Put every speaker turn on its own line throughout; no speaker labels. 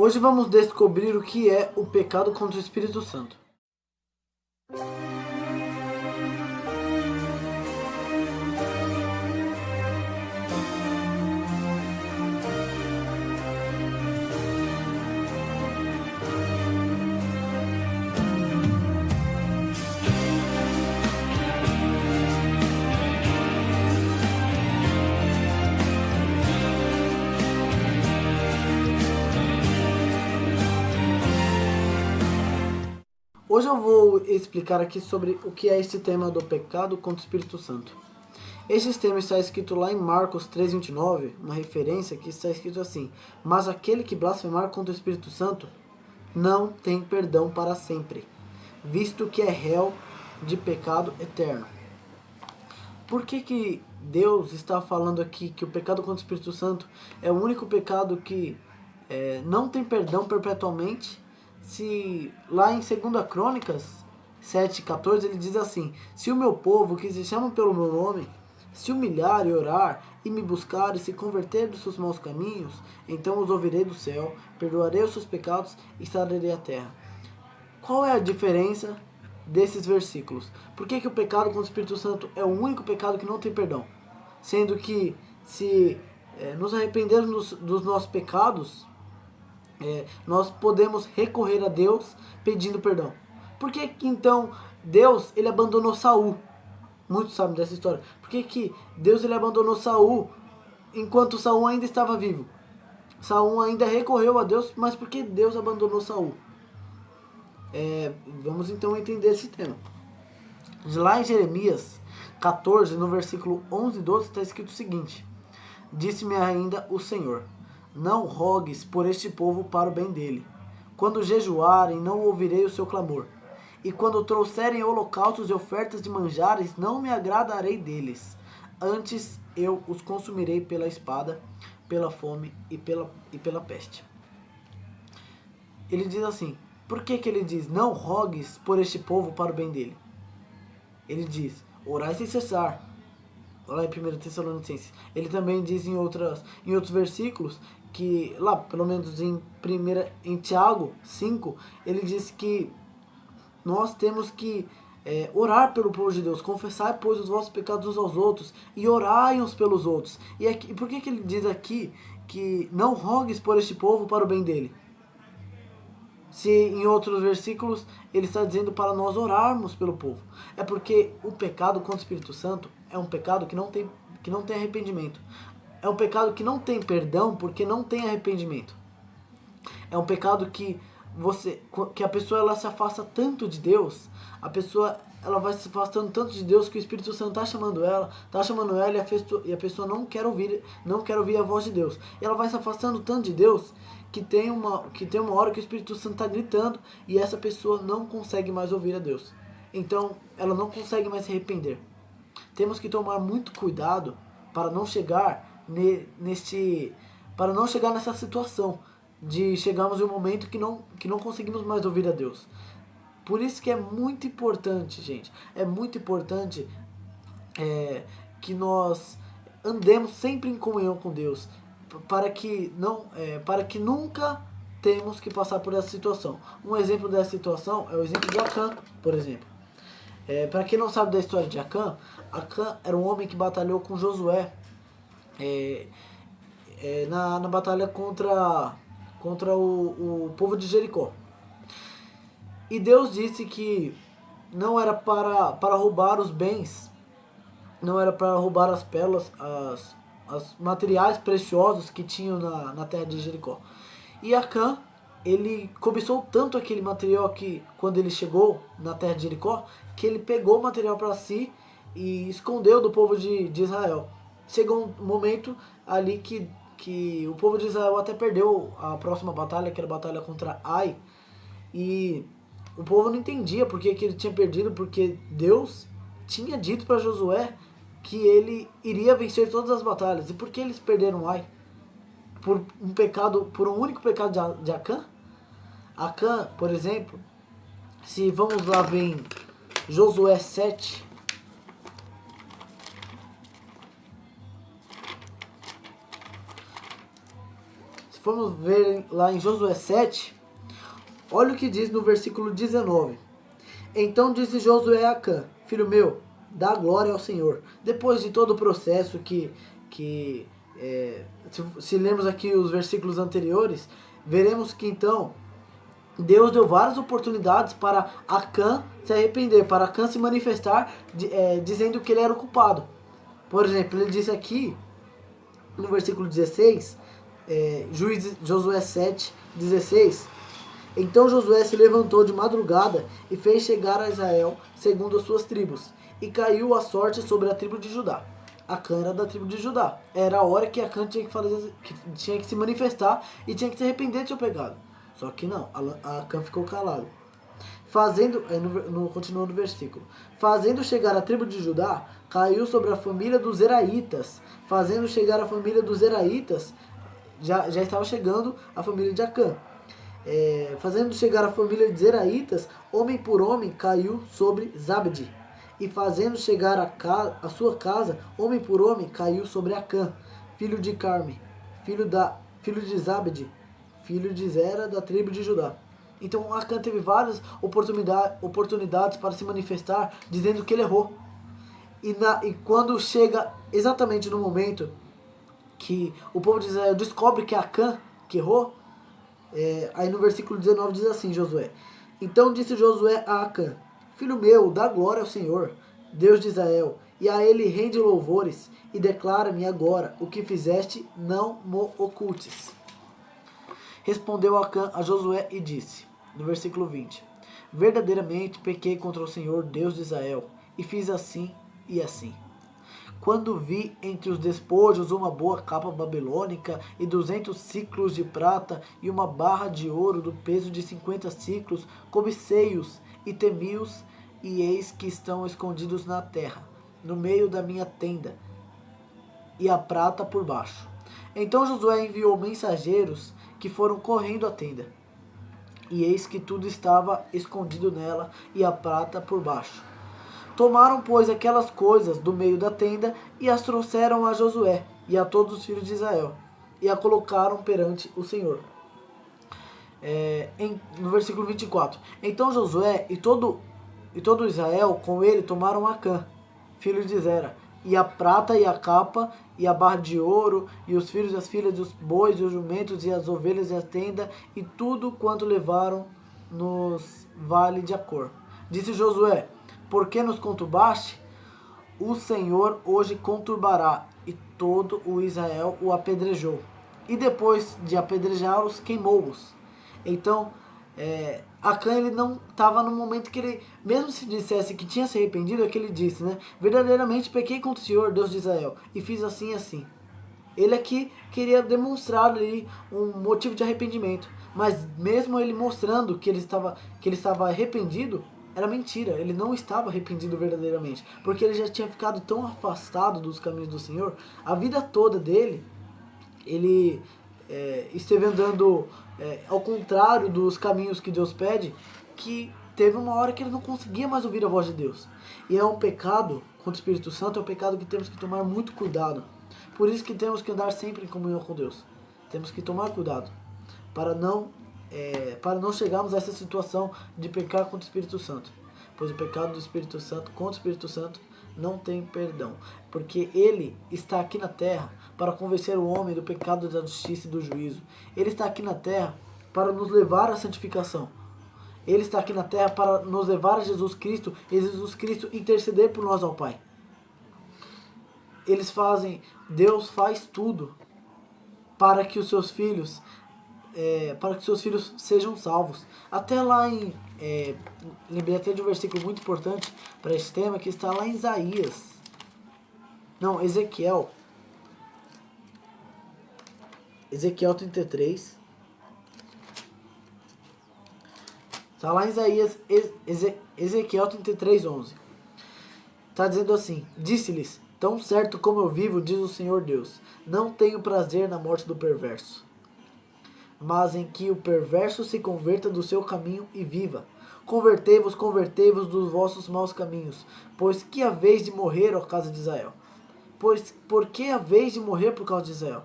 Hoje vamos descobrir o que é o pecado contra o Espírito Santo. Hoje eu vou explicar aqui sobre o que é este tema do pecado contra o Espírito Santo. Este tema está escrito lá em Marcos 3,29, uma referência que está escrito assim: mas aquele que blasfemar contra o Espírito Santo não tem perdão para sempre, visto que é réu de pecado eterno. Por que Deus está falando aqui que o pecado contra o Espírito Santo é o único pecado que não tem perdão perpetuamente? Se lá em 2 Crônicas 7,14 ele diz assim: se o meu povo, que se chama pelo meu nome, se humilhar e orar, e me buscar e se converter dos seus maus caminhos, então os ouvirei do céu, perdoarei os seus pecados e sararei a terra. Qual é a diferença desses versículos? Por que o pecado contra o Espírito Santo é o único pecado que não tem perdão? Sendo que se nos arrependermos dos nossos pecados, nós podemos recorrer a Deus pedindo perdão. Por que então Deus ele abandonou Saul? Muitos sabem dessa história. Por que Deus ele abandonou Saul enquanto Saul ainda estava vivo? Saul ainda recorreu a Deus, mas por que Deus abandonou Saul? Vamos então entender esse tema. Lá em Jeremias 14, no versículo 11 e 12, está escrito o seguinte: disse-me ainda o Senhor: não rogues por este povo para o bem dele. Quando jejuarem, não ouvirei o seu clamor. E quando trouxerem holocaustos e ofertas de manjares, não me agradarei deles. Antes eu os consumirei pela espada, pela fome e pela peste. Ele diz assim: por que ele diz, não rogues por este povo para o bem dele? Ele diz, orai sem cessar. Lá em 1 Tessalonicenses. Ele também diz em outros versículos que, lá pelo menos em Tiago 5, ele diz que nós temos que orar pelo povo de Deus, confessar, pois, os vossos pecados uns aos outros e orai uns pelos outros. E por que ele diz aqui que não rogues por este povo para o bem dele? Se em outros versículos ele está dizendo para nós orarmos pelo povo. É porque o pecado contra o Espírito Santo é um pecado que não tem arrependimento. É um pecado que não tem perdão porque não tem arrependimento. É um pecado que a pessoa ela se afasta tanto de Deus, a pessoa ela vai se afastando tanto de Deus que o Espírito Santo está chamando ela e a pessoa não quer ouvir a voz de Deus. E ela vai se afastando tanto de Deus que tem uma hora que o Espírito Santo está gritando e essa pessoa não consegue mais ouvir a Deus. Então ela não consegue mais se arrepender. Temos que tomar muito cuidado para não chegar nessa situação de chegarmos em um momento que não conseguimos mais ouvir a Deus. Por isso que é muito importante, gente, é muito importante que nós andemos sempre em comunhão com Deus, para que nunca temos que passar por essa situação. Um exemplo dessa situação é o exemplo de Acã, por exemplo. Para quem não sabe da história de Acã, Acã era um homem que batalhou com Josué na batalha contra o povo de Jericó. E Deus disse que não era para roubar os bens, não era para roubar as pérolas, os materiais preciosos que tinham na terra de Jericó. E Acã, ele cobiçou tanto aquele material que, quando ele chegou na terra de Jericó, que ele pegou o material para si e escondeu do povo de Israel. Chegou um momento ali que o povo de Israel até perdeu a próxima batalha, que era a batalha contra Ai. E o povo não entendia por que ele tinha perdido, porque Deus tinha dito para Josué que ele iria vencer todas as batalhas. E por que eles perderam Ai? Por um único pecado de Acã? Acã, por exemplo, se vamos lá ver em Josué 7, se formos ver lá em Josué 7, olha o que diz no versículo 19. Então disse Josué a Acã, filho meu, dá glória ao Senhor. Depois de todo o processo se lermos aqui os versículos anteriores, veremos que então Deus deu várias oportunidades para Acã se arrepender, para Acã se manifestar, dizendo que ele era o culpado. Por exemplo, ele disse aqui, no versículo 16, Josué 7, 16, então Josué se levantou de madrugada e fez chegar a Israel segundo as suas tribos, e caiu a sorte sobre a tribo de Judá. Acã era da tribo de Judá. Era a hora que Acã tinha que se manifestar e tinha que se arrepender de seu pecado. Só que não, Acã ficou calado. Continuando o versículo. Fazendo chegar a tribo de Judá, caiu sobre a família dos Zeraitas. Fazendo chegar a família dos Zeraitas, já estava chegando a família de Acã. Fazendo chegar a família de Zeraitas, homem por homem, caiu sobre Zabde. E fazendo chegar a sua casa, homem por homem, caiu sobre Acã, filho de Carme, filho de Zabde, filho de Zera, da tribo de Judá. Então Acã teve várias oportunidades para se manifestar, dizendo que ele errou. E quando chega exatamente no momento que o povo de Israel descobre que é Acã que errou, aí no versículo 19 diz assim, Josué. Então disse Josué a Acã, filho meu, dá glória ao Senhor, Deus de Israel, e a ele rende louvores, e declara-me agora o que fizeste, não mo ocultes. Respondeu Acã a Josué e disse, no versículo 20, verdadeiramente pequei contra o Senhor, Deus de Israel, e fiz assim e assim. Quando vi entre os despojos uma boa capa babilônica e 200 ciclos de prata e uma barra de ouro do peso de 50 ciclos, cobicei-os e temi-os, e eis que estão escondidos na terra, no meio da minha tenda, e a prata por baixo. Então Josué enviou mensageiros que foram correndo à tenda, e eis que tudo estava escondido nela, e a prata por baixo. Tomaram, pois, aquelas coisas do meio da tenda e as trouxeram a Josué e a todos os filhos de Israel, e a colocaram perante o Senhor. No versículo 24. Então Josué e todo Israel com ele tomaram Acã, filho de Zera, e a prata e a capa, e a barra de ouro, e os filhos e as filhas dos bois, e os jumentos, e as ovelhas, e a tenda, e tudo quanto levaram nos vale de Acor. Disse Josué, por que nos conturbaste? O Senhor hoje conturbará. E todo o Israel o apedrejou. E depois de apedrejá-los, queimou-os. Então, Acã, ele não estava no momento que ele, mesmo se dissesse que tinha se arrependido, é que ele disse, né? Verdadeiramente pequei contra o Senhor, Deus de Israel, e fiz assim e assim. Ele aqui queria demonstrar ali um motivo de arrependimento. Mas mesmo ele mostrando que ele estava arrependido, era mentira, ele não estava arrependido verdadeiramente, porque ele já tinha ficado tão afastado dos caminhos do Senhor, a vida toda dele, ele esteve andando ao contrário dos caminhos que Deus pede, que teve uma hora que ele não conseguia mais ouvir a voz de Deus. E é um pecado contra o Espírito Santo, é um pecado que temos que tomar muito cuidado. Por isso que temos que andar sempre em comunhão com Deus. Temos que tomar cuidado para não chegarmos a essa situação de pecar contra o Espírito Santo. Pois o pecado do Espírito Santo contra o Espírito Santo não tem perdão. Porque ele está aqui na terra para convencer o homem do pecado, da justiça e do juízo. Ele está aqui na terra para nos levar à santificação. Ele está aqui na terra para nos levar a Jesus Cristo e Jesus Cristo interceder por nós ao Pai. Deus faz tudo para que os seus filhos sejam salvos. Até lá lembrei até de um versículo muito importante para esse tema, que está lá em Ezequiel 33. Está lá em Ezequiel 33, 11. Está dizendo assim, disse-lhes, tão certo como eu vivo, diz o Senhor Deus, não tenho prazer na morte do perverso, mas em que o perverso se converta do seu caminho e viva. Convertei-vos dos vossos maus caminhos, pois que haveis de morrer, ó casa de Israel? Pois por que haveis de morrer por causa de Israel?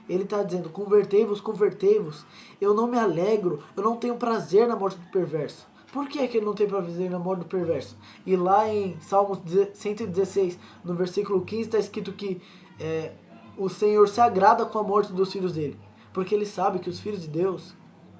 Ele está dizendo, convertei-vos, convertei-vos. Eu não me alegro, eu não tenho prazer na morte do perverso. Por que ele não tem prazer na morte do perverso? E lá em Salmos 116, no versículo 15, está escrito que o Senhor se agrada com a morte dos filhos dele. Porque ele sabe que os filhos de Deus,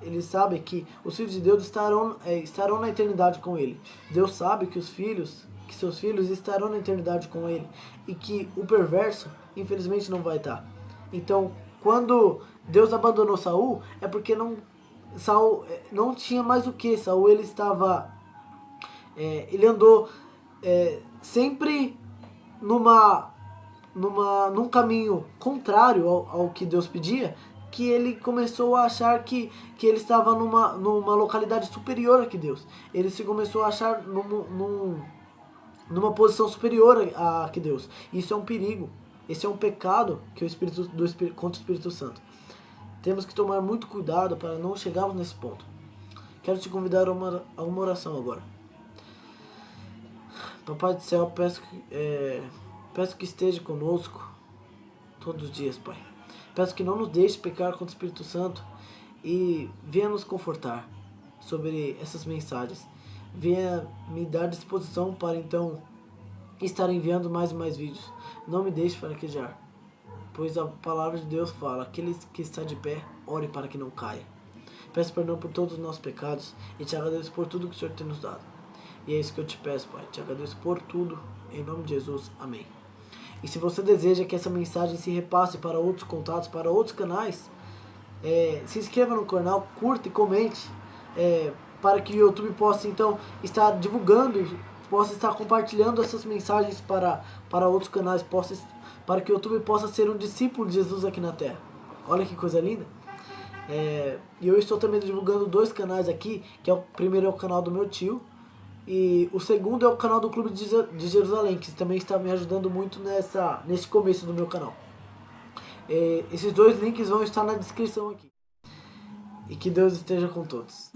ele sabe que os filhos de Deus estarão na eternidade com ele. Deus sabe que seus filhos estarão na eternidade com ele. E que o perverso, infelizmente, não vai estar. Então, quando Deus abandonou Saul, é porque Saul não tinha mais o que. Saul, ele estava... ele andou sempre num caminho contrário ao que Deus pedia, que ele começou a achar que ele estava numa localidade superior a que Deus. Ele se começou a achar numa posição superior a que Deus. Isso é um perigo. Esse é um pecado que contra o Espírito Santo. Temos que tomar muito cuidado para não chegarmos nesse ponto. Quero te convidar a uma oração agora. Papai do céu, peço que esteja conosco todos os dias, Pai. Peço que não nos deixe pecar contra o Espírito Santo e venha nos confortar sobre essas mensagens. Venha me dar disposição para então estar enviando mais e mais vídeos. Não me deixe fraquejar, pois a palavra de Deus fala, aquele que está de pé, ore para que não caia. Peço perdão por todos os nossos pecados e te agradeço por tudo que o Senhor tem nos dado. E é isso que eu te peço, Pai. Te agradeço por tudo, em nome de Jesus. Amém. E se você deseja que essa mensagem se repasse para outros contatos, para outros canais, se inscreva no canal, curta e comente, para que o YouTube possa então estar divulgando e possa estar compartilhando essas mensagens para outros canais, para que o YouTube possa ser um discípulo de Jesus aqui na Terra. Olha que coisa linda! E eu estou também divulgando 2 canais aqui, que o primeiro é o canal do meu tio, e o segundo é o canal do Clube de Jerusalém, que também está me ajudando muito nesse começo do meu canal. Esses 2 links vão estar na descrição aqui. E que Deus esteja com todos.